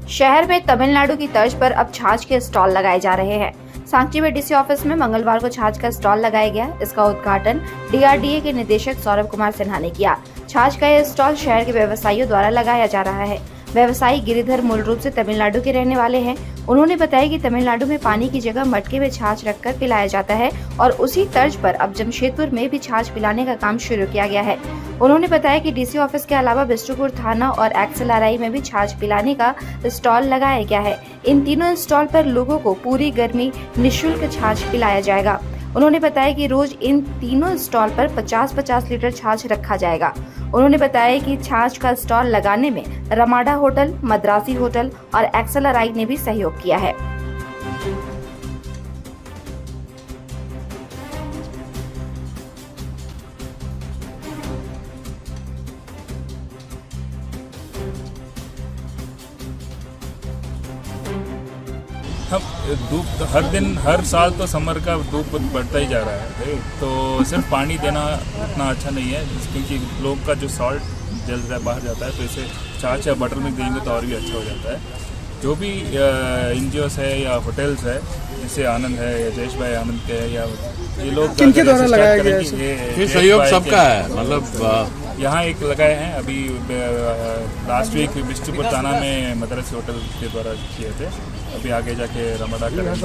शहर में तमिलनाडु की तर्ज पर अब छाछ के स्टॉल लगाए जा रहे हैं। सांची में डीसी ऑफिस में मंगलवार को छाछ का स्टॉल लगाया गया। इसका उद्घाटन डीआरडीए के निदेशक सौरभ कुमार सिन्हा ने किया। छाछ का यह स्टॉल शहर के व्यवसायियों द्वारा लगाया जा रहा है। व्यवसायी गिरिधर मूल रूप से तमिलनाडु के रहने वाले हैं। उन्होंने बताया कि तमिलनाडु में पानी की जगह मटके में छाछ रखकर पिलाया जाता है और उसी तर्ज पर अब जमशेदपुर में भी छाछ पिलाने का काम शुरू किया गया है। उन्होंने बताया कि डीसी ऑफिस के अलावा बिष्टुपुर थाना और XLRI में भी छाछ पिलाने का स्टॉल लगाया गया है। इन तीनों स्टॉल पर लोगों को पूरी गर्मी निःशुल्क छाछ पिलाया जाएगा। उन्होंने बताया कि रोज इन तीनों स्टॉल पर 50-50 लीटर छाछ रखा जाएगा। उन्होंने बताया कि छाछ का स्टॉल लगाने में रमाडा होटल, मद्रासी होटल और XLRI ने भी सहयोग किया है। हम धूप हर दिन हर साल तो समर का धूप बढ़ता ही जा रहा है, तो सिर्फ पानी देना उतना अच्छा नहीं है, क्योंकि लोग का जो सॉल्ट जल रहा बाहर जाता है, तो इसे छाछ या बटर मिल्क देंगे तो और भी अच्छा हो जाता है। जो भी NGOs है या होटल्स है, जैसे आनंद है या जयेश भाई आनंद के है, या ये लोग किनके द्वारा लगाया गया है? ये सहयोग सबका है, मतलब यहाँ एक लगाए हैं अभी लास्ट वीक बिष्टुपुर थाना में मद्रासी होटल के द्वारा किए थे। अभी आगे जाके रमाडा करेंगे,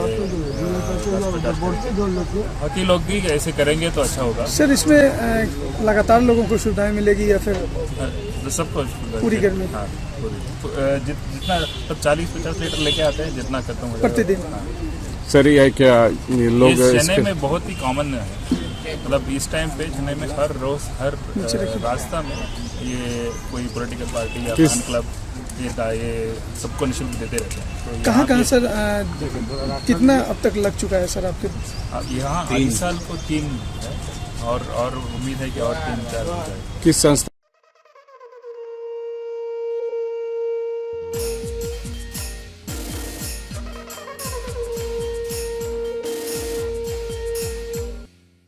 बाकी लोग भी ऐसे करेंगे तो अच्छा होगा। सर, इसमें लगातार लोगों को सुविधाएं मिलेगी या फिर सबको पूरी गर्मी? हाँ, जितना तब 40-50 लीटर लेके आते हैं, जितना खत्म हो प्रतिदिन। सर, ये क्या ये लोग चेन्नई में बहुत ही कॉमन है, मतलब इस टाइम पे चेन्नई में हर रोज हर रास्ता में ये कोई पॉलिटिकल पार्टी या फैन क्लब ये सबको निःशुल्क देते रहते हैं। तो कहाँ सर कितना अब तक लग चुका है सर आपके? यहाँ इस साल को 3 है और उम्मीद है कि और 3-4 हो जाए। किस संस्था